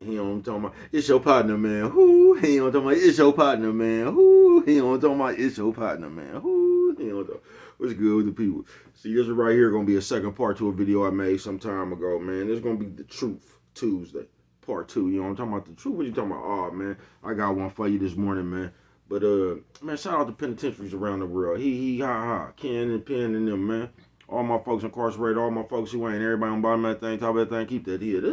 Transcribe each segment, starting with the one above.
You know what I'm talking about? It's your partner, man. Who? You know what I'm talking about? It's your partner, man. Who? You know what I'm talking about? It's your partner, man. Who? You know what I'm What's good with the people? See, this is right here gonna be a second part to a video I made some time ago, man. This is gonna be the Truth Tuesday Part 2. You know what I'm talking about? The truth? What you talking about? Oh, man, I got one for you this morning, man. But man, shout out to penitentiaries around the world. He ha ha. Ken and Penn and them, man. All my folks incarcerated, all my folks who ain't, everybody on bottom of that thing, top of that thing, keep that head.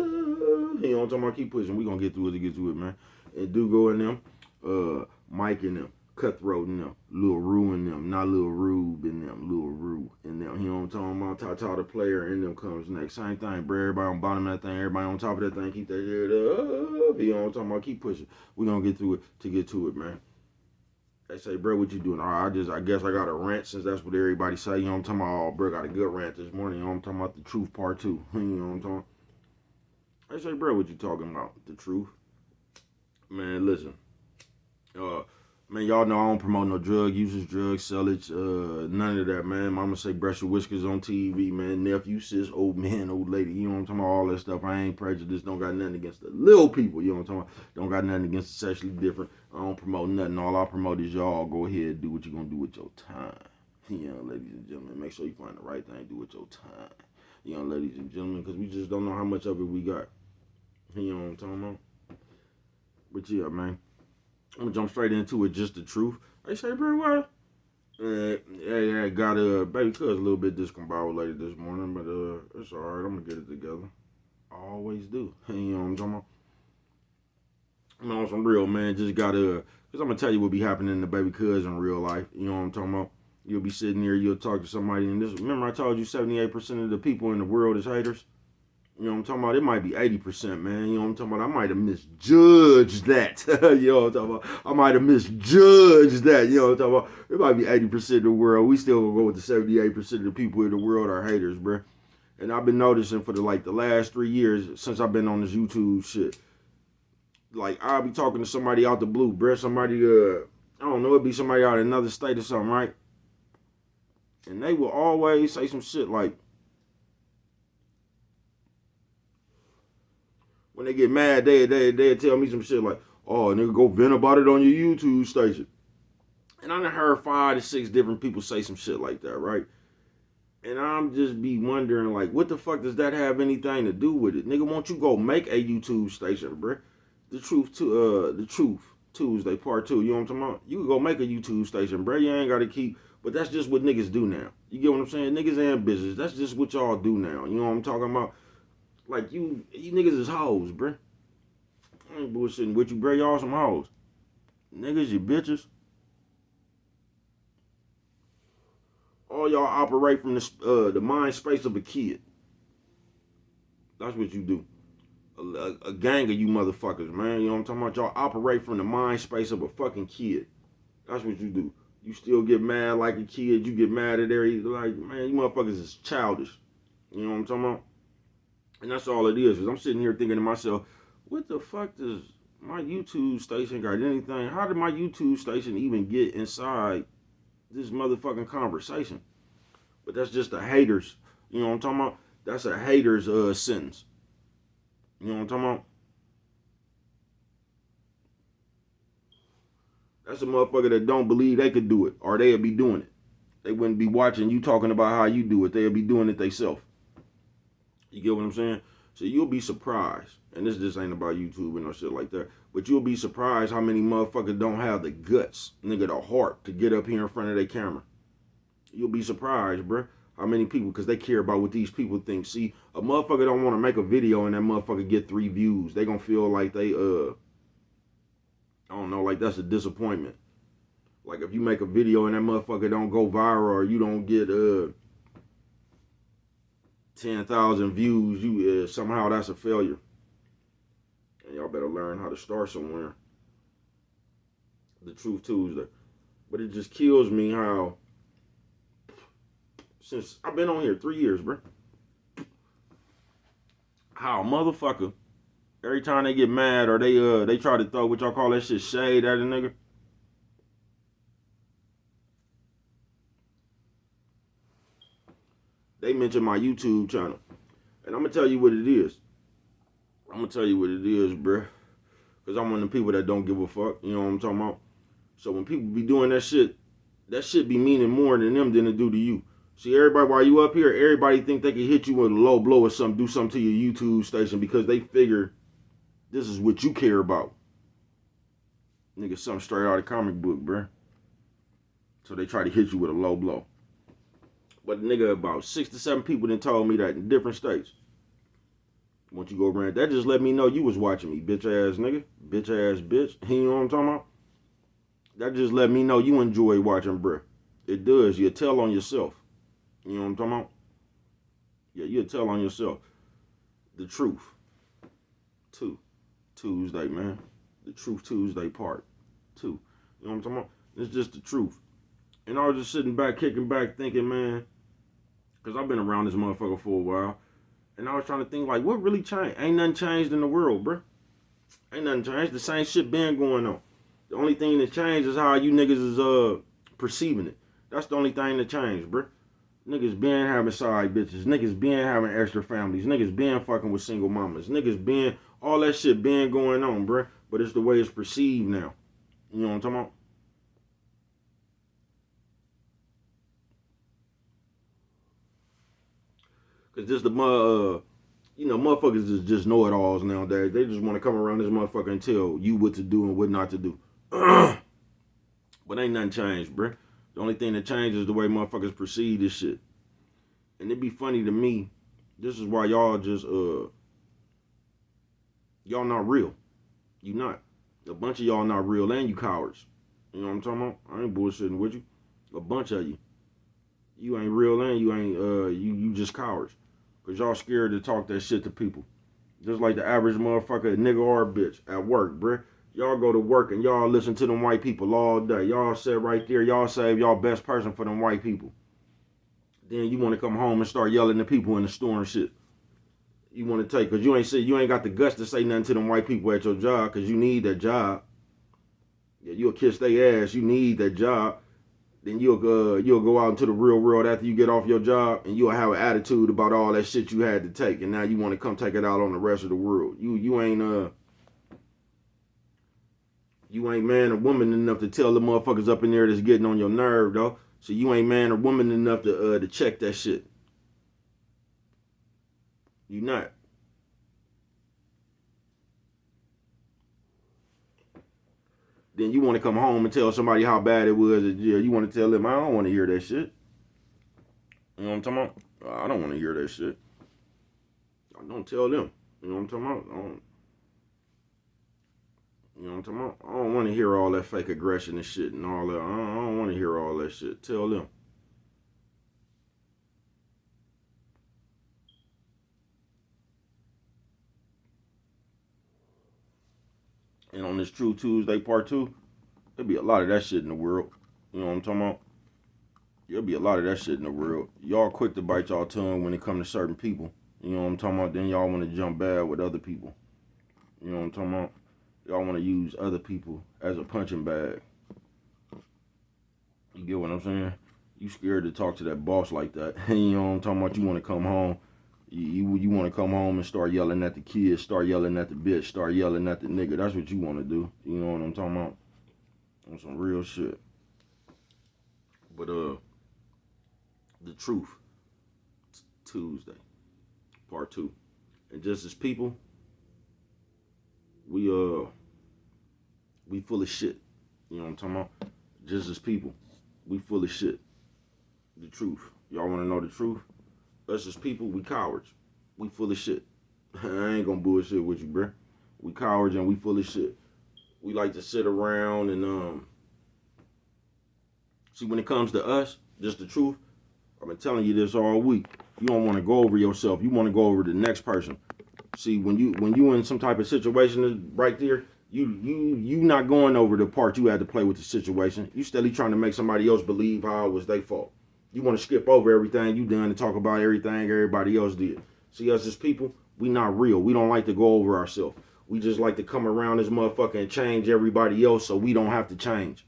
You know what I'm talking about? Keep pushing. We gonna get through it to get to it, man. And Dugo and them, Mike and them, Cutthroat and them, Lil Rue and them, not Lil Rube and them, Lil Rue and them. You know what I'm talking about? Tata the player and them comes next. Same thing, bro. Everybody on bottom of that thing, everybody on top of that thing, keep that head up. You know what I'm talking about? Keep pushing. We gonna get through it to get to it, man. They say, bro, what you doing? I guess I got a rant since that's what everybody say. You know what I'm talking about? Oh, bro, got a good rant this morning. You know what I'm talking about? The truth part 2. You know what I'm talking about? They say, bro, what you talking about? The truth? Man, listen. Uh, man, y'all know I don't promote no drug users, drug sellers, none of that, man. Mama say brush your whiskers on TV, man. Nephew, sis, old man, old lady. You know what I'm talking about? All that stuff. I ain't prejudiced. Don't got nothing against the little people. You know what I'm talking about? Don't got nothing against the sexually different. I don't promote nothing. All I promote is y'all go ahead and do what you're going to do with your time. You know, ladies and gentlemen, make sure you find the right thing to do with your time. You know, ladies and gentlemen, because we just don't know how much of it we got. You know what I'm talking about? But yeah, man. I'm gonna jump straight into it, just the truth. They say, bro, what? Yeah, got a baby cuz a little bit discombobulated this morning, but it's alright. I'm gonna get it together. I always do. You know what I'm talking about? I'm on some real, man. Just gotta, cause I'm gonna tell you what be happening to baby cuz in real life. You know what I'm talking about? You'll be sitting here, you'll talk to somebody, and this. Remember, I told you 78% of the people in the world is haters. You know what I'm talking about? It might be 80%, man. You know what I'm talking about? I might have misjudged that. You know what I'm talking about? I might have misjudged that. You know what I'm talking about? It might be 80% of the world. We still gonna go with the 78% of the people in the world are haters, bro. And I've been noticing for the last 3 years since I've been on this YouTube shit. Like I'll be talking to somebody out the blue, bro. Somebody I don't know, it'd be somebody out of another state or something, right? And they will always say some shit like, when they get mad, they tell me some shit like, "Oh, nigga, go vent about it on your YouTube station." And I done heard 5 to 6 different people say some shit like that, right? And I'm just be wondering, like, what the fuck does that have anything to do with it, nigga? Won't you go make a YouTube station, bruh? The Truth Tuesday Part 2. You know what I'm talking about? You can go make a YouTube station, bruh. You ain't gotta keep. But that's just what niggas do now. You get what I'm saying? Niggas ambitious. That's just what y'all do now. You know what I'm talking about? Like you niggas is hoes, bruh. I ain't bullshitting with you, bro. Y'all some hoes. Niggas, you bitches. All y'all operate from the mind space of a kid. That's what you do. A gang of you motherfuckers, man. You know what I'm talking about? Y'all operate from the mind space of a fucking kid. That's what you do. You still get mad like a kid. You get mad at every, like, man, you motherfuckers is childish. You know what I'm talking about? And that's all it is. Cause I'm sitting here thinking to myself, what the fuck does my YouTube station got anything? How did my YouTube station even get inside this motherfucking conversation? But that's just the haters. You know what I'm talking about? That's a hater's sentence. You know what I'm talking about? That's a motherfucker that don't believe they could do it, or they'll be doing it. They wouldn't be watching you talking about how you do it. They'll be doing it themselves. You get what I'm saying? So you'll be surprised, and this just ain't about YouTube and no shit like that, but you'll be surprised how many motherfuckers don't have the guts, nigga, the heart to get up here in front of their camera. You'll be surprised, bruh, how many people, because they care about what these people think. See, a motherfucker don't want to make a video and that motherfucker get 3 views. They gonna feel like they, I don't know, like that's a disappointment. Like if you make a video and that motherfucker don't go viral or you don't get 10,000 views, you somehow that's a failure. And y'all better learn how to start somewhere. The Truth Tuesday. But it just kills me how, since I've been on here 3 years, bro, how a motherfucker, every time they get mad or they try to throw what y'all call that shit shade at a nigga, they mention my YouTube channel. And I'm gonna tell you what it is. I'm gonna tell you what it is, bruh. Cause I'm one of the people that don't give a fuck. You know what I'm talking about? So when people be doing that shit be meaning more than them than it do to you. See, everybody, while you up here, everybody think they can hit you with a low blow or something, do something to your YouTube station because they figure this is what you care about. Nigga, something straight out of comic book, bruh. So they try to hit you with a low blow. But nigga, about 6 to 7 people done told me that in different states. Once you go around, that just let me know you was watching me, bitch ass nigga. Bitch ass bitch. You know what I'm talking about? That just let me know you enjoy watching, bruh. It does. You tell on yourself. You know what I'm talking about? Yeah, you tell on yourself. The Truth. Tuesday, man. The Truth Tuesday Part 2. You know what I'm talking about? It's just the truth. And I was just sitting back, kicking back, thinking, man, because I've been around this motherfucker for a while. And I was trying to think, like, what really changed? Ain't nothing changed in the world, bruh. Ain't nothing changed. The same shit been going on. The only thing that changed is how you niggas is perceiving it. That's the only thing that changed, bruh. Niggas been having side bitches. Niggas been having extra families. Niggas been fucking with single mamas. Niggas been, all that shit been going on, bruh. But it's the way it's perceived now. You know what I'm talking about? Cause just the motherfuckers is just know-it-alls nowadays. They just want to come around this motherfucker and tell you what to do and what not to do. But ain't nothing changed, bruh. The only thing that changed is the way motherfuckers perceive this shit. And it be funny to me. This is why y'all just y'all not real. You not. A bunch of y'all not real and you cowards. You know what I'm talking about? I ain't bullshitting with you. A bunch of you. You ain't real and you ain't you just cowards. Cause y'all scared to talk that shit to people. Just like the average motherfucker, nigga or bitch at work, bruh. Y'all go to work and y'all listen to them white people all day. Y'all sit right there, y'all save y'all best person for them white people. Then you want to come home and start yelling at people in the store and shit. You want to take, cause you ain't got the guts to say nothing to them white people at your job, cause you need that job. Yeah, you'll kiss their ass. You need that job. Then you'll go out into the real world after you get off your job, and you'll have an attitude about all that shit you had to take, and now you want to come take it out on the rest of the world. You ain't man or woman enough to tell the motherfuckers up in there that's getting on your nerve, though. So you ain't man or woman enough to check that shit. You not. Then you want to come home and tell somebody how bad it was at jail. You want to tell them, I don't want to hear that shit. You know what I'm talking about? I don't want to hear that shit. I don't tell them. You know what I'm talking about? You know what I'm talking about? I don't want to hear all that fake aggression and shit and all that. I don't want to hear all that shit. Tell them. And on this Truth Tuesday Part 2, there'll be a lot of that shit in the world. You know what I'm talking about? There'll be a lot of that shit in the world. Y'all quick to bite y'all tongue when it comes to certain people. You know what I'm talking about? Then y'all want to jump bad with other people. You know what I'm talking about? Y'all want to use other people as a punching bag. You get what I'm saying? You scared to talk to that boss like that. You know what I'm talking about? You want to come home. You want to come home and start yelling at the kids, start yelling at the bitch, start yelling at the nigga. That's what you want to do. You know what I'm talking about? On some real shit. But the Truth Tuesday Part 2. And just as people, we full of shit. You know what I'm talking about? Just as people, we full of shit. The truth. Y'all want to know the truth? Us as people, we cowards. We full of shit. I ain't gonna bullshit with you, bruh. We cowards and we full of shit. We like to sit around and see, when it comes to us, just the truth, I've been telling you this all week. You don't want to go over yourself. You want to go over the next person. See, when you in some type of situation right there, you not going over the part you had to play with the situation. You steadily trying to make somebody else believe how it was their fault. You want to skip over everything you done and talk about everything everybody else did. See, us as people, we not real. We don't like to go over ourselves. We just like to come around this motherfucker and change everybody else so we don't have to change.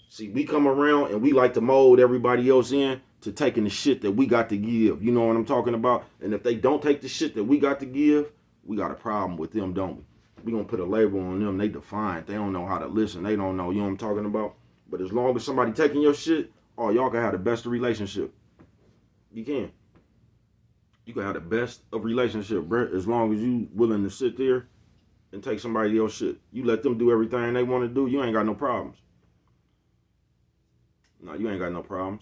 See, we come around and we like to mold everybody else in to taking the shit that we got to give. You know what I'm talking about? And if they don't take the shit that we got to give, we got a problem with them, don't we? We gonna put a label on them. They defiant. They don't know how to listen. They don't know. You know what I'm talking about? But as long as somebody taking your shit, oh, y'all can have the best of relationship. You can. You can have the best of relationship, bro. As long as you willing to sit there and take somebody else's shit. You let them do everything they want to do. You ain't got no problems. No, you ain't got no problems.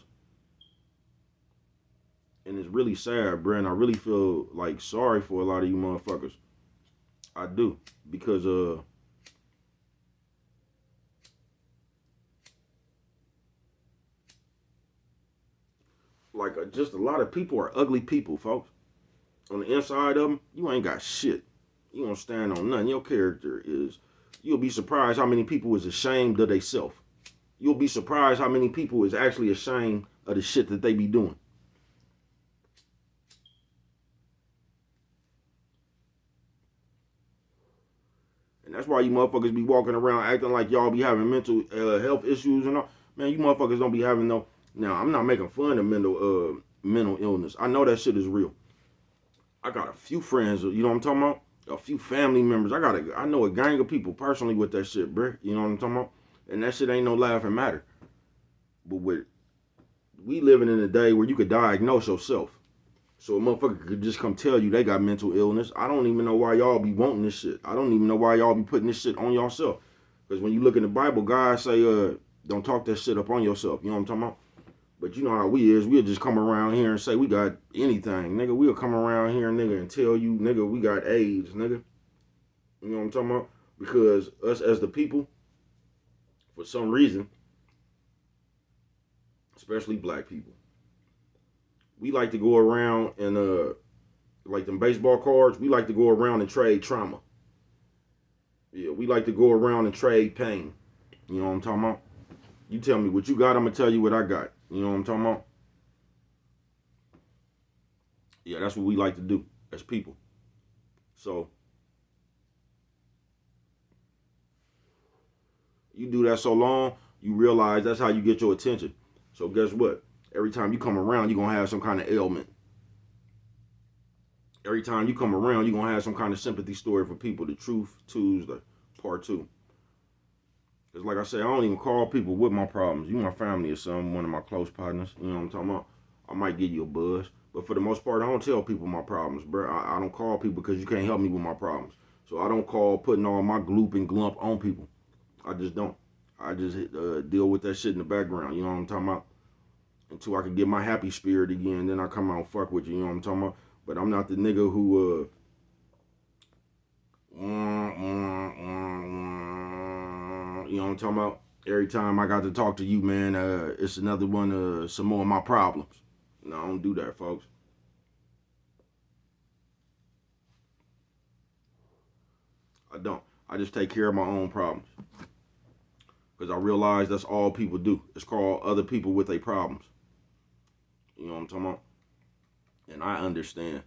And it's really sad, bro. And I really feel like sorry for a lot of you motherfuckers. I do. Because just a lot of people are ugly people, folks. On the inside of them, you ain't got shit. You don't stand on nothing. Your character is, you'll be surprised how many people is ashamed of themselves. You'll be surprised how many people is actually ashamed of the shit that they be doing. And that's why you motherfuckers be walking around acting like y'all be having mental health issues and all. Man, you motherfuckers don't be having no. Now, I'm not making fun of mental illness. I know that shit is real. I got a few friends, you know what I'm talking about? A few family members. I know a gang of people personally with that shit, bro. You know what I'm talking about? And that shit ain't no laughing matter. But we living in a day where you could diagnose yourself. So a motherfucker could just come tell you they got mental illness. I don't even know why y'all be wanting this shit. I don't even know why y'all be putting this shit on yourself. Because when you look in the Bible, God say, don't talk that shit up on yourself. You know what I'm talking about? But you know how we is. We'll just come around here and say we got anything. Nigga, we'll come around here, nigga, and tell you, nigga, we got AIDS, nigga. You know what I'm talking about? Because us as the people, for some reason, especially black people, we like to go around and, like them baseball cards, we like to go around and trade trauma. Yeah, we like to go around and trade pain. You know what I'm talking about? You tell me what you got, I'm going to tell you what I got. You know what I'm talking about? Yeah, that's what we like to do as people. So, you do that so long, you realize that's how you get your attention. So guess what? Every time you come around, you're going to have some kind of ailment. Every time you come around, you're going to have some kind of sympathy story for people. The Truth Tuesday Pt2. Because like I said, I don't even call people with my problems. You my family or something, one of my close partners. You know what I'm talking about? I might give you a buzz. But for the most part, I don't tell people my problems, bro. I don't call people because you can't help me with my problems. So I don't call putting all my gloop and glump on people. I just don't. I just deal with that shit in the background. You know what I'm talking about? Until I can get my happy spirit again, then I come out and fuck with you. You know what I'm talking about? But I'm not the nigga who you know what I'm talking about? Every time I got to talk to you, man, it's another one, some more of my problems. No, I don't do that, folks. I don't. I just take care of my own problems. Because I realize that's all people do. It's called other people with their problems. You know what I'm talking about? And I understand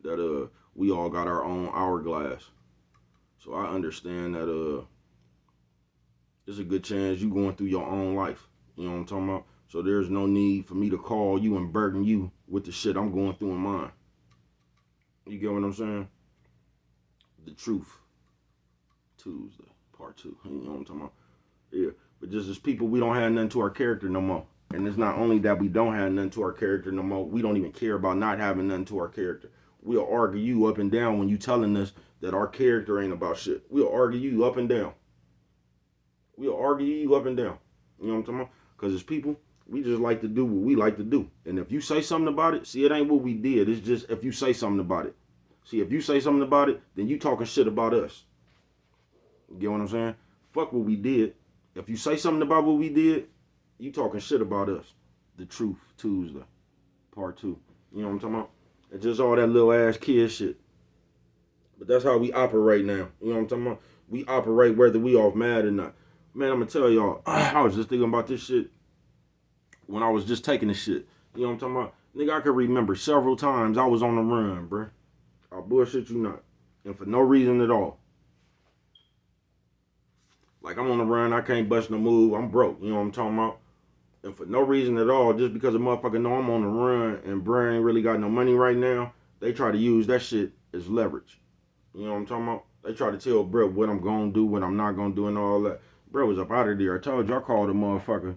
that we all got our own hourglass. So I understand that there's a good chance you going through your own life. You know what I'm talking about? So there's no need for me to call you and burden you with the shit I'm going through in mine. You get what I'm saying? The Truth Tuesday Pt2. You know what I'm talking about? Yeah. But just as people, we don't have nothing to our character no more. And it's not only that we don't have nothing to our character no more, we don't even care about not having nothing to our character. We'll argue you up and down when you telling us that our character ain't about shit. We'll argue you up and down. We'll argue you up and down. You know what I'm talking about? Because as people, we just like to do what we like to do. And if you say something about it, see, it ain't what we did. It's just if you say something about it. See, if you say something about it, then you talking shit about us. You get what I'm saying? Fuck what we did. If you say something about what we did, you talking shit about us. The Truth Tuesday Pt2. You know what I'm talking about? It's just all that little ass kid shit. But that's how we operate now. You know what I'm talking about? We operate whether we off mad or not. Man, I'm gonna tell y'all, I was just thinking about this shit when I was just taking this shit. You know what I'm talking about? Nigga, I can remember several times I was on the run, bruh. I bullshit you not. And for no reason at all. Like, I'm on the run, I can't bust no move, I'm broke. You know what I'm talking about? And for no reason at all, just because a motherfucker know I'm on the run and bruh ain't really got no money right now, they try to use that shit as leverage. You know what I'm talking about? They try to tell bro what I'm gonna do, what I'm not gonna do, and all that. Bro was up out of there. I told you I called a motherfucker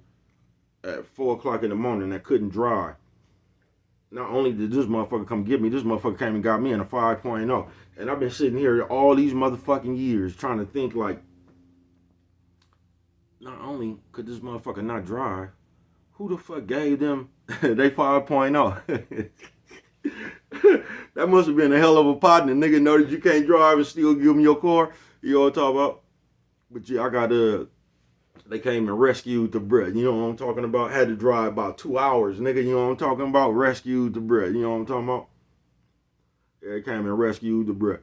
at 4 o'clock in the morning that couldn't drive. Not only did this motherfucker come get me, this motherfucker came and got me in a 5.0. And I've been sitting here all these motherfucking years trying to think like, not only could this motherfucker not drive, who the fuck gave them they 5.0? That must have been a hell of a partner. Nigga know that you can't drive and still give them your car. You know what I'm talking about? But yeah, I got they came and rescued the bread. You know what I'm talking about? Had to drive about 2 hours, nigga. You know what I'm talking about? Rescued the bread. You know what I'm talking about? Yeah, they came and rescued the bread.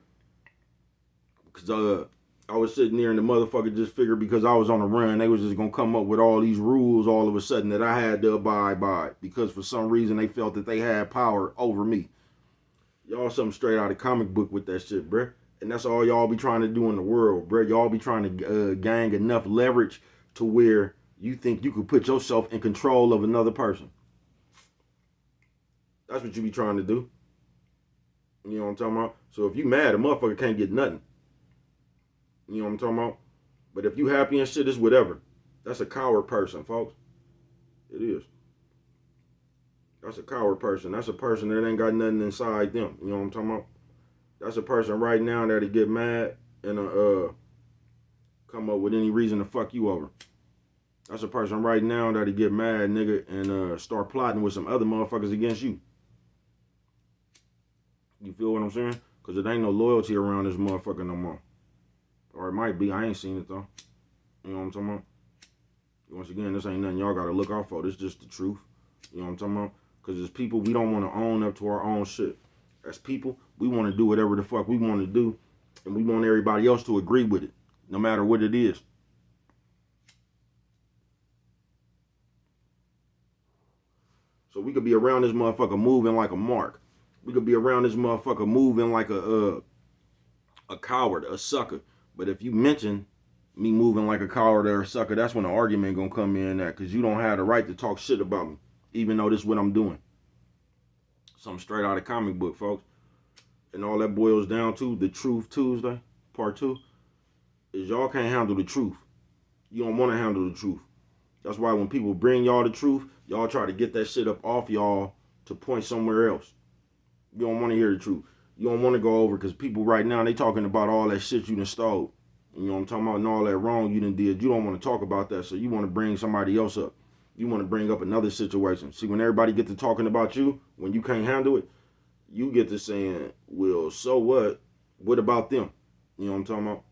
Cause I was sitting there and the motherfucker just figured because I was on a run, they was just gonna come up with all these rules all of a sudden that I had to abide by because for some reason they felt that they had power over me. Y'all something straight out of comic book with that shit, bruh. And that's all y'all be trying to do in the world, bruh. Y'all be trying to gang enough leverage to where you think you could put yourself in control of another person. That's what you be trying to do. You know what I'm talking about? So if you mad, a motherfucker can't get nothing. You know what I'm talking about? But if you happy and shit, it's whatever. That's a coward person, folks. It is. That's a coward person. That's a person that ain't got nothing inside them. You know what I'm talking about? That's a person right now that'll get mad and come up with any reason to fuck you over. That's a person right now that'll get mad, nigga, and start plotting with some other motherfuckers against you. You feel what I'm saying? Because it ain't no loyalty around this motherfucker no more. Or it might be. I ain't seen it, though. You know what I'm talking about? Once again, this ain't nothing y'all got to look out for. This is just the truth. You know what I'm talking about? Because as people, we don't want to own up to our own shit. As people, we want to do whatever the fuck we want to do. And we want everybody else to agree with it. No matter what it is. So we could be around this motherfucker moving like a mark. We could be around this motherfucker moving like a coward, a sucker. But if you mention me moving like a coward or a sucker, that's when the argument gonna come in at, because you don't have the right to talk shit about me, even though this is what I'm doing. Something straight out of comic book, folks. And all that boils down to the Truth Tuesday Pt2 is y'all can't handle the truth. You don't want to handle the truth. That's why when people bring y'all the truth, y'all try to get that shit up off y'all to point somewhere else. You don't want to hear the truth. You don't want to go over, because people right now, they talking about all that shit you done stole. You know what I'm talking about? And all that wrong you done did. You don't want to talk about that, so you want to bring somebody else up. You want to bring up another situation. See, when everybody get to talking about you, when you can't handle it, you get to saying, well, so what? What about them? You know what I'm talking about?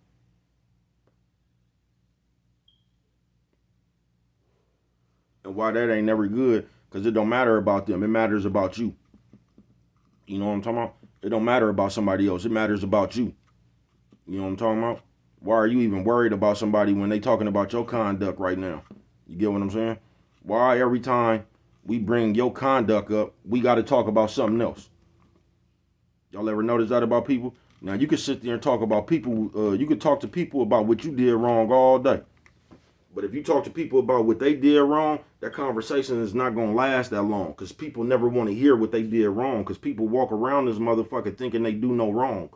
And why that ain't never good, because it don't matter about them. It matters about you. You know what I'm talking about? It don't matter about somebody else. It matters about you. You know what I'm talking about? Why are you even worried about somebody when they talking about your conduct right now? You get what I'm saying? Why every time we bring your conduct up, we got to talk about something else? Y'all ever notice that about people? Now, you can sit there and talk about people. You can talk to people about what you did wrong all day. But if you talk to people about what they did wrong, that conversation is not going to last that long, because people never want to hear what they did wrong, because people walk around this motherfucker thinking they do no wrong.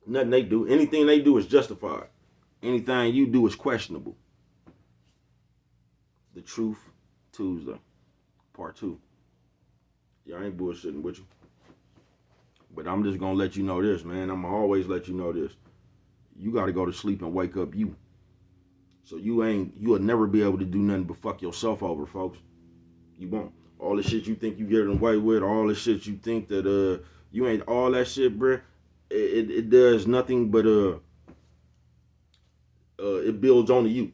Nothing they do. Anything they do is justified. Anything you do is questionable. The Truth Tuesday Pt2. Yeah, I ain't bullshitting with you. But I'm just going to let you know this, man. I'm going to always let you know this. You got to go to sleep and wake up you. So you'll never be able to do nothing but fuck yourself over, folks. You won't. All the shit you think you getting away with, all the shit you think that you ain't, all that shit, bruh, it does nothing but it builds onto you.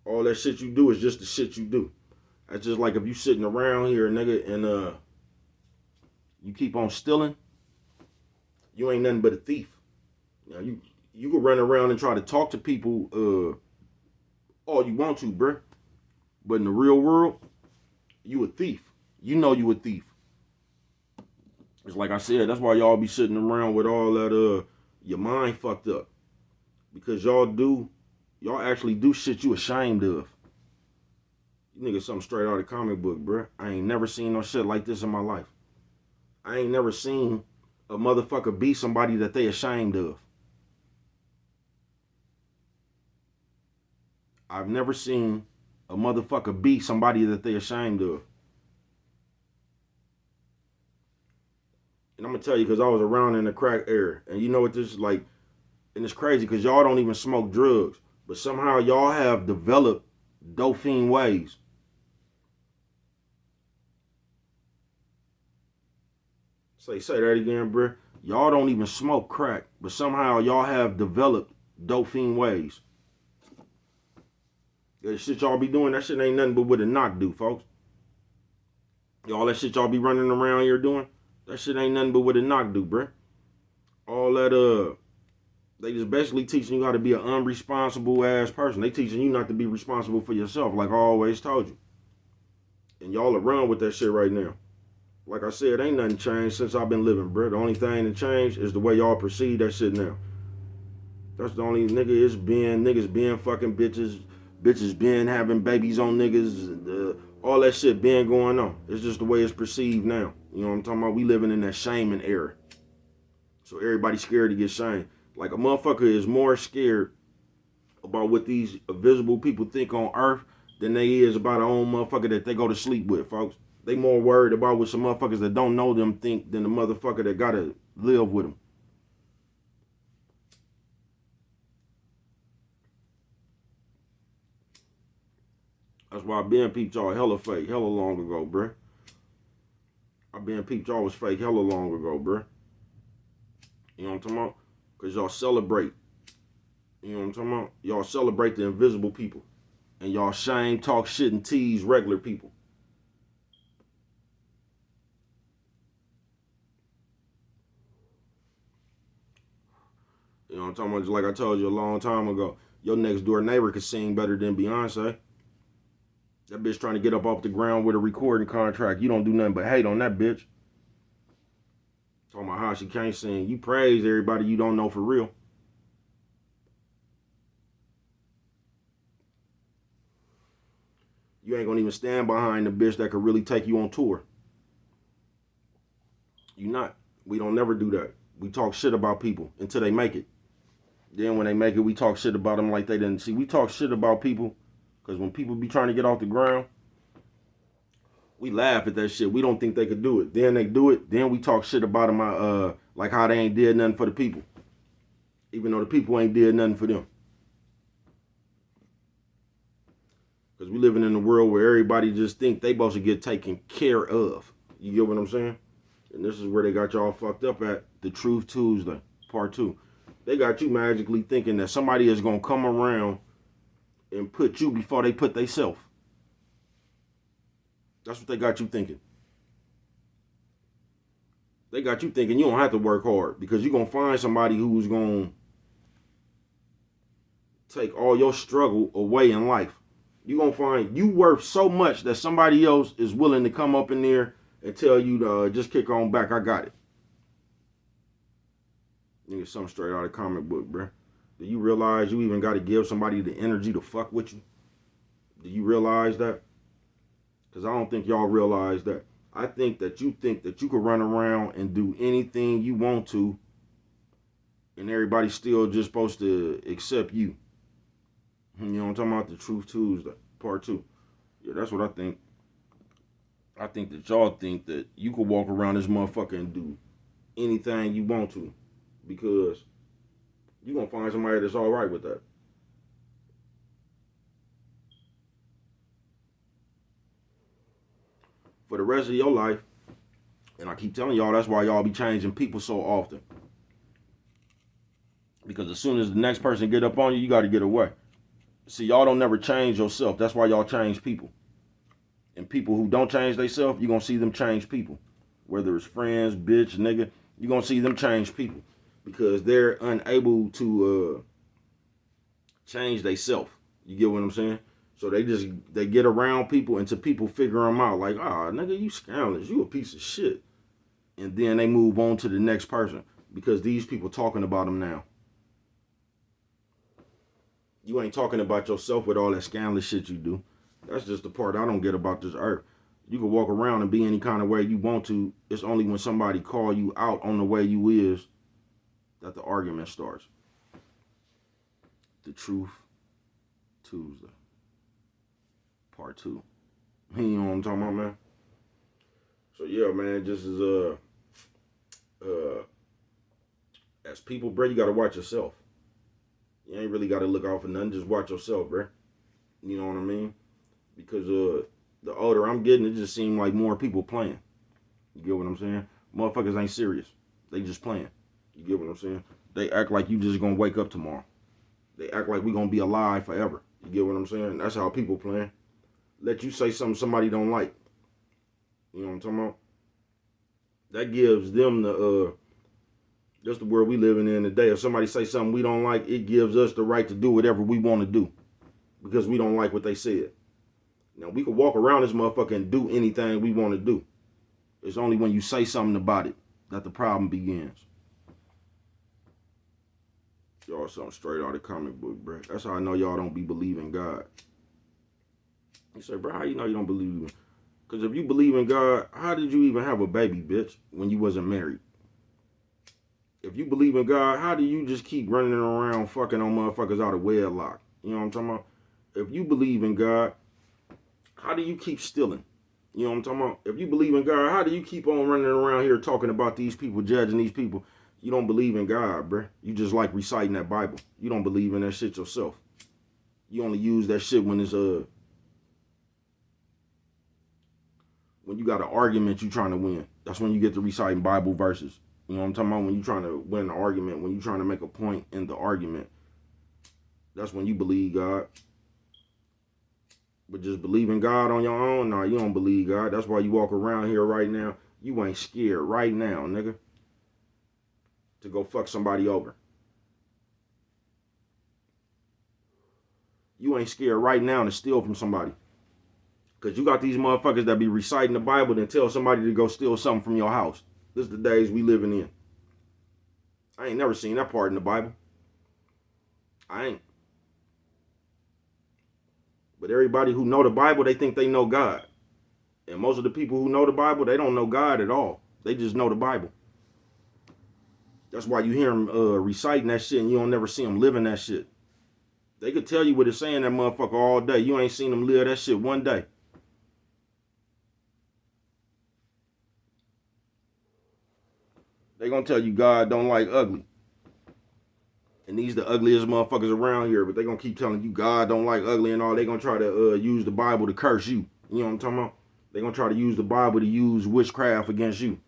All that shit you do is just the shit you do. That's just like if you sitting around here, nigga, and you keep on stealing, you ain't nothing but a thief. Now you can run around and try to talk to people all you want to, bruh. But in the real world, you a thief. You know you a thief. It's like I said, that's why y'all be sitting around with all that your mind fucked up. Because y'all actually do shit you ashamed of. You niggas something straight out of comic book, bruh. I ain't never seen no shit like this in my life. I ain't never seen a motherfucker be somebody that they ashamed of. I've never seen a motherfucker be somebody that they ashamed of. And I'm gonna tell you, because I was around in the crack era, and you know what this is like, and it's crazy because y'all don't even smoke drugs, but somehow y'all have developed dopamine ways. Say that again, bruh. Y'all don't even smoke crack, but somehow y'all have developed dopamine ways. That shit y'all be doing, that shit ain't nothing but what a knock do, folks. All that shit y'all be running around here doing, that shit ain't nothing but what a knock do, bruh. All that, they just basically teaching you how to be an unresponsible ass person. They teaching you not to be responsible for yourself, like I always told you. And y'all are run with that shit right now. Like I said, ain't nothing changed since I've been living, bro. The only thing that changed is the way y'all perceive that shit now. That's the only niggas being fucking bitches being having babies on niggas, all that shit being going on. It's just the way it's perceived now. You know what I'm talking about? We living in that shaming era. So everybody's scared to get shamed. Like a motherfucker is more scared about what these invisible people think on earth than they is about their own motherfucker that they go to sleep with, folks. They more worried about what some motherfuckers that don't know them think than the motherfucker that gotta live with them. That's why I been peeped y'all hella fake, hella long ago, bruh. I been peeped y'all was fake hella long ago, bruh. You know what I'm talking about? Because y'all celebrate. You know what I'm talking about? Y'all celebrate the invisible people. And y'all shame, talk shit, and tease regular people. You know what I'm talking about? Just like I told you a long time ago. Your next door neighbor could sing better than Beyonce. That bitch trying to get up off the ground with a recording contract. You don't do nothing but hate on that bitch. Talking about how she can't sing. You praise everybody you don't know for real. You ain't gonna even stand behind the bitch that could really take you on tour. You not. We don't never do that. We talk shit about people until they make it. Then when they make it, we talk shit about them like they didn't see. We talk shit about people because when people be trying to get off the ground, we laugh at that shit. We don't think they could do it. Then they do it. Then we talk shit about them like how they ain't did nothing for the people. Even though the people ain't did nothing for them. Because we living in a world where everybody just think they supposed to get taken care of. You get what I'm saying? And this is where they got y'all fucked up at the Truth Tuesday Pt2. They got you magically thinking that somebody is going to come around and put you before they put theyself. That's what they got you thinking. They got you thinking you don't have to work hard because you're going to find somebody who's going to take all your struggle away in life. You're going to find you worth so much that somebody else is willing to come up in there and tell you to just kick on back. I got it. Nigga, something straight out of the comic book, bruh. Do you realize you even got to give somebody the energy to fuck with you? Do you realize that? Because I don't think y'all realize that. I think that you could run around and do anything you want to, and everybody's still just supposed to accept you. You know what I'm talking about? The Truth Tuesday Pt2. Yeah, that's what I think. I think that y'all think that you could walk around this motherfucker and do anything you want to, because you're going to find somebody that's all right with that. For the rest of your life, and I keep telling y'all, that's why y'all be changing people so often. Because as soon as the next person get up on you, you got to get away. See, y'all don't never change yourself. That's why y'all change people. And people who don't change themselves, you're going to see them change people. Whether it's friends, bitch, nigga, you're going to see them change people. Because they're unable to change themselves. You get what I'm saying? So they get around people until people figure them out. Like, nigga, you scandalous. You a piece of shit. And then they move on to the next person. Because these people talking about them now. You ain't talking about yourself with all that scandalous shit you do. That's just the part I don't get about this earth. You can walk around and be any kind of way you want to. It's only when somebody call you out on the way you is that the argument starts. The Truth Tuesday Pt2. You know what I'm talking about, man? So yeah, man, just as people, bro, you gotta watch yourself. You ain't really gotta look out for nothing. Just watch yourself, bro. You know what I mean? Because the older I'm getting, it just seems like more people playing. You get what I'm saying? Motherfuckers ain't serious. They just playing. You get what I'm saying? They act like you just gonna wake up tomorrow. They act like we gonna be alive forever. You get what I'm saying? That's how people playing. Let you say something somebody don't like. You know what I'm talking about? That gives them the that's the world we living in today. If somebody say something we don't like, it gives us the right to do whatever we want to do because we don't like what they said. Now, we can walk around this motherfucker and do anything we want to do. It's only when you say something about it that the problem begins. Y'all something straight out of the comic book, bro. That's how I know y'all don't be believing God. You say, bro, how you know you don't believe in? Because if you believe in God, how did you even have a baby, bitch, when you wasn't married? If you believe in God, how do you just keep running around fucking on motherfuckers out of wedlock? You know what I'm talking about? If you believe in God, how do you keep stealing? You know what I'm talking about? If you believe in God, how do you keep on running around here talking about these people, judging these people? You don't believe in God, bruh. You just like reciting that Bible. You don't believe in that shit yourself. You only use that shit when it's when you got an argument you trying to win. That's when you get to reciting Bible verses. You know what I'm talking about? When you trying to win an argument, when you trying to make a point in the argument, that's when you believe God. But just believe in God on your own, nah, you don't believe God. That's why you walk around here right now. You ain't scared right now, nigga, to go fuck somebody over. You ain't scared right now to steal from somebody. Because you got these motherfuckers that be reciting the Bible and tell somebody to go steal something from your house. This is the days we living in. I ain't never seen that part in the Bible. I ain't. But everybody who know the Bible, they think they know God. And most of the people who know the Bible, they don't know God at all. They just know the Bible. That's why you hear them reciting that shit and you don't never see them living that shit. They could tell you what it's saying, that motherfucker, all day. You ain't seen them live that shit one day. They gonna tell you God don't like ugly. And these the ugliest motherfuckers around here, but they gonna keep telling you God don't like ugly and all. They gonna try to use the Bible to curse you. You know what I'm talking about? They gonna try to use the Bible to use witchcraft against you.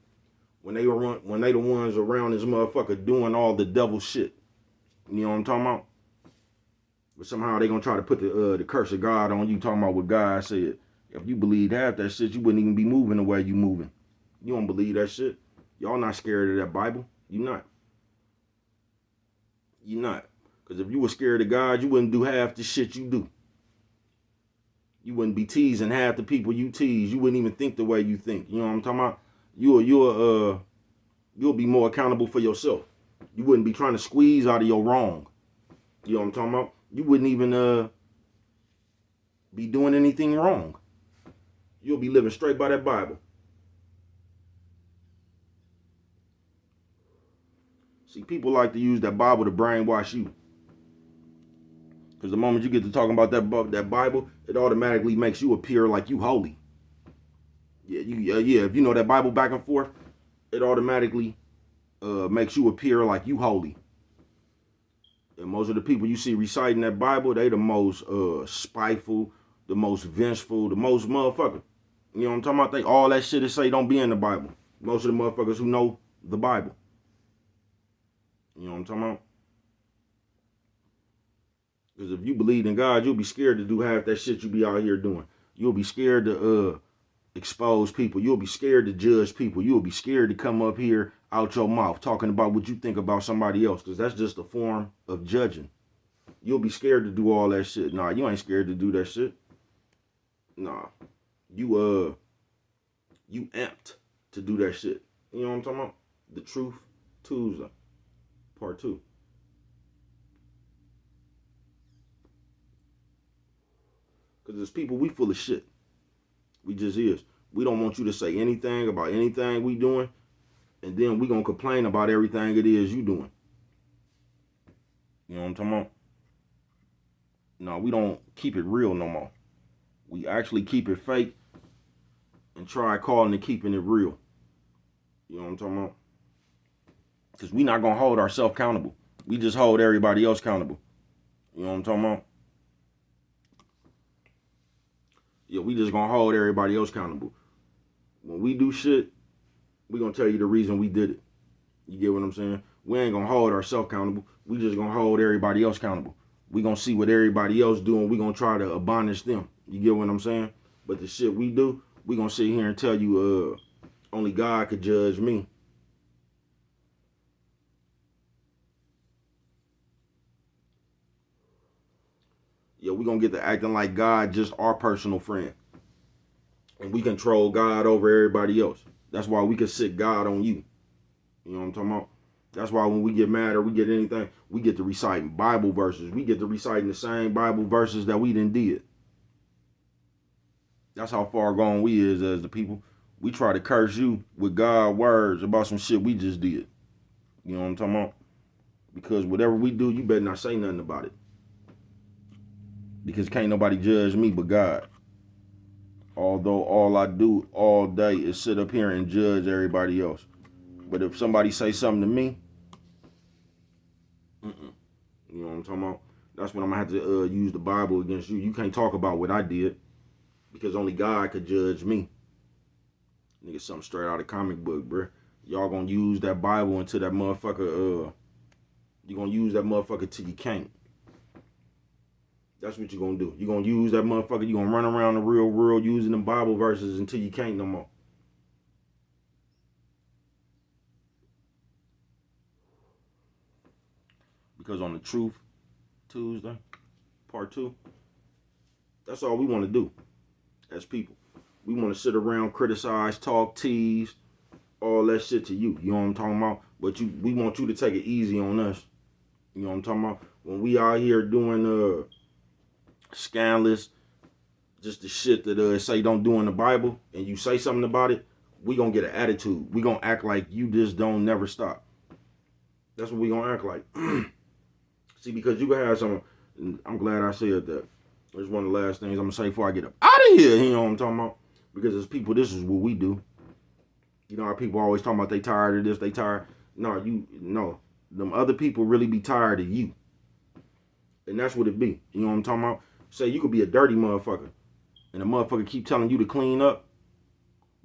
When they the ones around this motherfucker doing all the devil shit. You know what I'm talking about? But somehow they gonna try to put the curse of God on you, talking about what God said. If you believed half that shit, you wouldn't even be moving the way you moving. You don't believe that shit. Y'all not scared of that Bible. You not. You not. Because if you were scared of God, you wouldn't do half the shit you do. You wouldn't be teasing half the people you tease. You wouldn't even think the way you think. You know what I'm talking about? You'll be more accountable for yourself. You wouldn't be trying to squeeze out of your wrong. You know what I'm talking about? You wouldn't even be doing anything wrong. You'll be living straight by that Bible. See, people like to use that Bible to brainwash you. Because the moment you get to talking about that Bible, it automatically makes you appear like you holy. Yeah. If you know that Bible back and forth, it automatically makes you appear like you holy. And most of the people you see reciting that Bible, they the most spiteful, the most vengeful, the most motherfucker. You know what I'm talking about? They all that shit they say don't be in the Bible. Most of the motherfuckers who know the Bible. You know what I'm talking about? Because if you believe in God, you'll be scared to do half that shit you be out here doing. You'll be scared to expose people. You'll be scared to judge people. You'll be scared to come up here out your mouth talking about what you think about somebody else, because that's just a form of judging. You'll be scared to do all that shit. Nah, you ain't scared to do that shit. Nah. You amped to do that shit. You know what I'm talking about? The Truth Tuesday Pt2. Because as people, we full of shit. We just is. We don't want you to say anything about anything we doing, and then we gonna complain about everything it is you doing. You know what I'm talking about? No, we don't keep it real no more. We actually keep it fake and try calling it keeping it real. You know what I'm talking about? Because we not going to hold ourselves accountable. We just hold everybody else accountable. You know what I'm talking about? Yeah, we just going to hold everybody else accountable. When we do shit, we going to tell you the reason we did it. You get what I'm saying? We ain't going to hold ourselves accountable. We just going to hold everybody else accountable. We going to see what everybody else doing. We going to try to abolish them. You get what I'm saying? But the shit we do, we going to sit here and tell you only God could judge me. Yeah, we going to get to acting like God just our personal friend. And we control God over everybody else. That's why we can sit God on you. You know what I'm talking about? That's why when we get mad or we get anything, we get to reciting Bible verses. We get to reciting the same Bible verses that we done did. That's how far gone we is as the people. We try to curse you with God words about some shit we just did. You know what I'm talking about? Because whatever we do, you better not say nothing about it. Because can't nobody judge me but God. Although all I do all day is sit up here and judge everybody else. But if somebody say something to me, you know what I'm talking about? That's when I'm going to have to use the Bible against you. You can't talk about what I did because only God could judge me. Nigga, something straight out of comic book, bruh. Y'all going to use that Bible until that motherfucker, you're going to use that motherfucker till you can't. That's what you're going to do. You're going to use that motherfucker. You're going to run around the real world using them Bible verses until you can't no more. Because on the Truth Tuesday Pt2, that's all we want to do as people. We want to sit around, criticize, talk, tease, all that shit to you. You know what I'm talking about? But we want you to take it easy on us. You know what I'm talking about? When we out here doing scandalous, just the shit that say don't do in the Bible, and you say something about it, we gonna get an attitude. We gonna act like you just don't never stop. That's what we gonna act like. See, because you can have some, I'm glad I said that. It's one of the last things I'm gonna say before I get up out of here. You know what I'm talking about? Because as people, this is what we do. You know how people always talking about they tired of this, they tired. No, them other people really be tired of you. And that's what it be. You know what I'm talking about? Say you could be a dirty motherfucker, and the motherfucker keep telling you to clean up.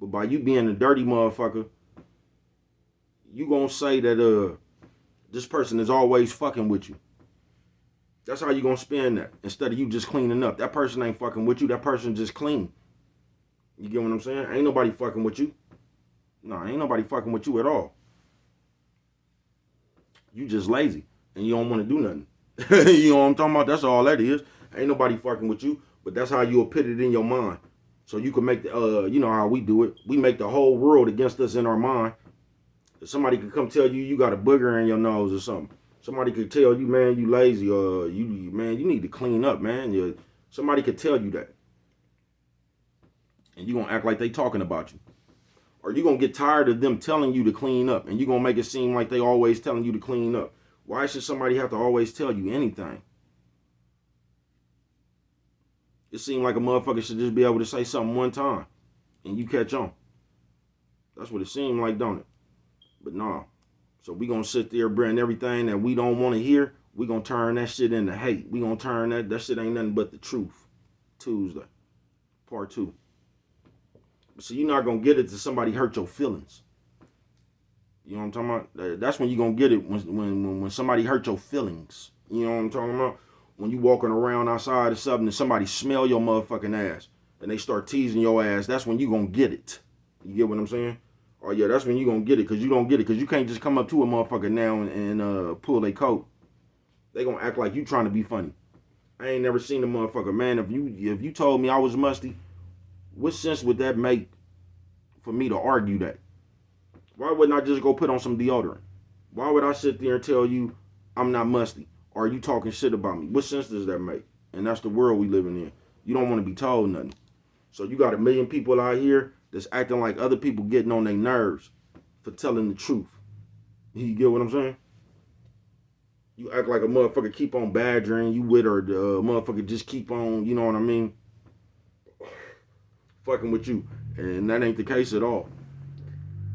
But by you being a dirty motherfucker, you gonna say that this person is always fucking with you. That's how you gonna spin that. Instead of you just cleaning up. That person ain't fucking with you. That person just clean. You get what I'm saying? Ain't nobody fucking with you. No, ain't nobody fucking with you at all. You just lazy. And you don't want to do nothing. You know what I'm talking about? That's all that is. Ain't nobody fucking with you. But that's how you'll put it in your mind. So you can make the, you know how we do it. We make the whole world against us in our mind. If somebody could come tell you you got a booger in your nose or something. Somebody could tell you, man, you lazy, or you need to clean up, man. Somebody could tell you that. And you gonna act like they talking about you. Or you gonna get tired of them telling you to clean up, and you gonna make it seem like they always telling you to clean up. Why should somebody have to always tell you anything? It seems like a motherfucker should just be able to say something one time, and you catch on. That's what it seemed like, don't it? But nah. So we gonna sit there, bring everything that we don't want to hear. We gonna turn that shit into hate. We gonna turn that shit ain't nothing but the Truth Tuesday Pt2. So you're not gonna get it to somebody hurt your feelings. You know what I'm talking about? That's when you gonna get it when somebody hurt your feelings. You know what I'm talking about? When you walking around outside or something and somebody smell your motherfucking ass and they start teasing your ass, that's when you gonna get it. You get what I'm saying? Oh yeah, that's when you gonna get it, because you don't get it, because you can't just come up to a motherfucker now and pull their coat. They gonna act like you trying to be funny. I ain't never seen a motherfucker, man. If you told me I was musty, what sense would that make for me to argue that? Why wouldn't I just go put on some deodorant? Why would I sit there and tell you I'm not musty? Or are you talking shit about me? What sense does that make? And that's the world we living in. You don't want to be told nothing. So you got a million people out here that's acting like other people getting on their nerves for telling the truth. You get what I'm saying? You act like a motherfucker keep on badgering you with, or the motherfucker just keep on, you know what I mean, fucking with you. And that ain't the case at all.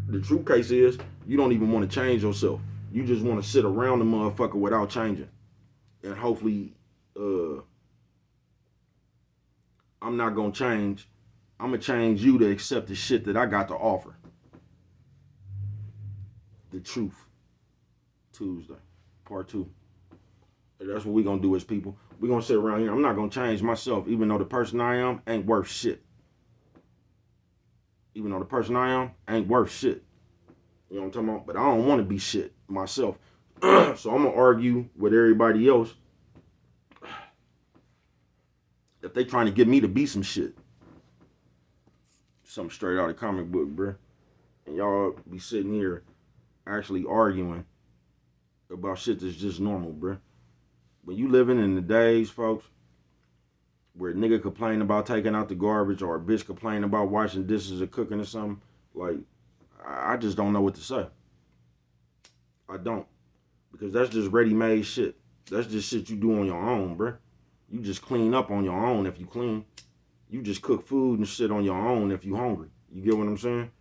The true case is you don't even want to change yourself. You just want to sit around the motherfucker without changing. And hopefully, I'm not going to change. I'm going to change you to accept the shit that I got to offer. The Truth Tuesday, Part 2. And that's what we're going to do as people. We're going to sit around here. I'm not going to change myself, even though the person I am ain't worth shit. Even though the person I am ain't worth shit. You know what I'm talking about? But I don't want to be shit myself. So I'm going to argue with everybody else if they trying to get me to be some shit. Something straight out of comic book, bruh. And y'all be sitting here actually arguing about shit that's just normal, bruh. When you living in the days, folks, where a nigga complain about taking out the garbage, or a bitch complain about washing dishes or cooking or something, like, I just don't know what to say. I don't. Because that's just ready-made shit. That's just shit you do on your own, bruh. You just clean up on your own if you clean. You just cook food and shit on your own if you hungry. You get what I'm saying?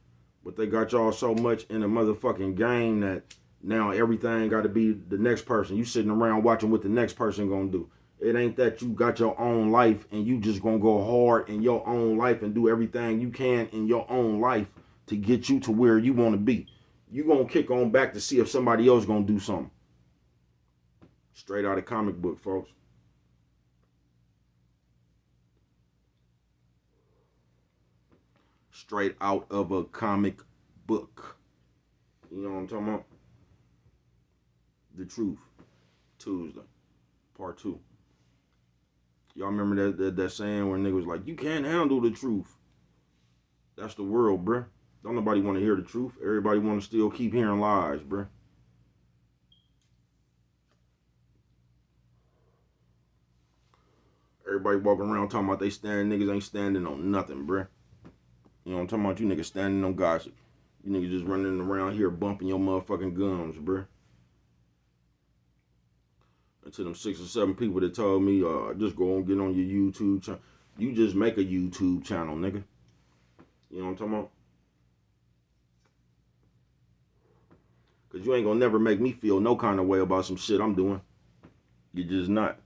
But they got y'all so much in a motherfucking game that now everything got to be the next person. You sitting around watching what the next person gonna do. It ain't that you got your own life and you just gonna go hard in your own life and do everything you can in your own life to get you to where you want to be. You gonna kick on back to see if somebody else gonna do something. Straight out of comic book, folks. Straight out of a comic book. You know what I'm talking about? The Truth Tuesday, Part 2. Y'all remember that saying where niggas was like, you can't handle the truth. That's the world, bruh. Don't nobody want to hear the truth. Everybody want to still keep hearing lies, bruh. Everybody walking around talking about they stand. Niggas ain't standing on nothing, bruh. You know what I'm talking about? You niggas standing on gossip. You niggas just running around here bumping your motherfucking gums, bruh. And to them 6 or 7 people that told me, just go and get on your YouTube channel. You just make a YouTube channel, nigga. You know what I'm talking about? Because you ain't gonna never make me feel no kind of way about some shit I'm doing. You're just not.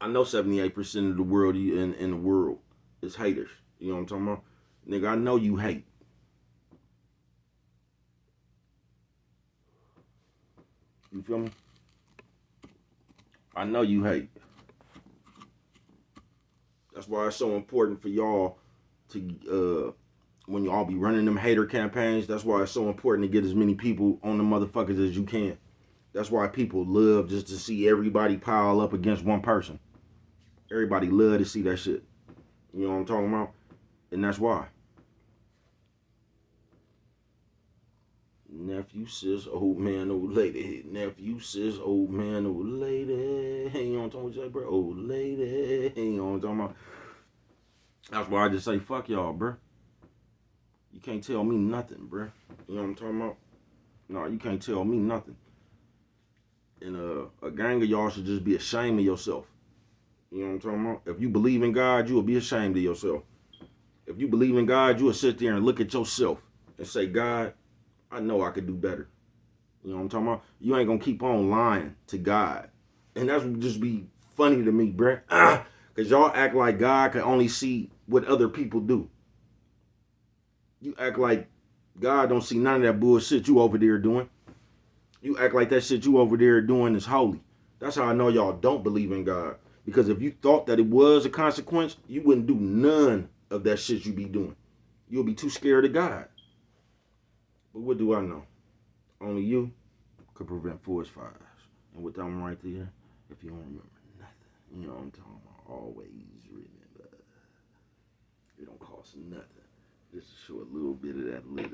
I know 78% of the world in the world is haters. You know what I'm talking about? Nigga, I know you hate. You feel me? I know you hate. That's why it's so important for y'all to, when y'all be running them hater campaigns, that's why it's so important to get as many people on the motherfuckers as you can. That's why people love just to see everybody pile up against one person. Everybody love to see that shit. You know what I'm talking about? And that's why. Nephew, sis, old man, old lady. Nephew, sis, old man, old lady. You know what I'm talking about, bro? Old lady. You know what I'm talking about? That's why I just say, fuck y'all, bro. You can't tell me nothing, bro. You know what I'm talking about? No, you can't tell me nothing. And a gang of y'all should just be ashamed of yourself. You know what I'm talking about? If you believe in God, you will be ashamed of yourself. If you believe in God, you will sit there and look at yourself and say, God, I know I could do better. You know what I'm talking about? You ain't gonna keep on lying to God. And that's what just be funny to me, bruh. Because y'all act like God can only see what other people do. You act like God don't see none of that bullshit you over there doing. You act like that shit you over there doing is holy. That's how I know y'all don't believe in God. Because if you thought that it was a consequence, you wouldn't do none of that shit you be doing. You'll be too scared of God. But what do I know? Only you could prevent forest fires. And with that one right there, if you don't remember nothing, you know what I'm talking about, always remember, it don't cost nothing just to show a little bit of that little.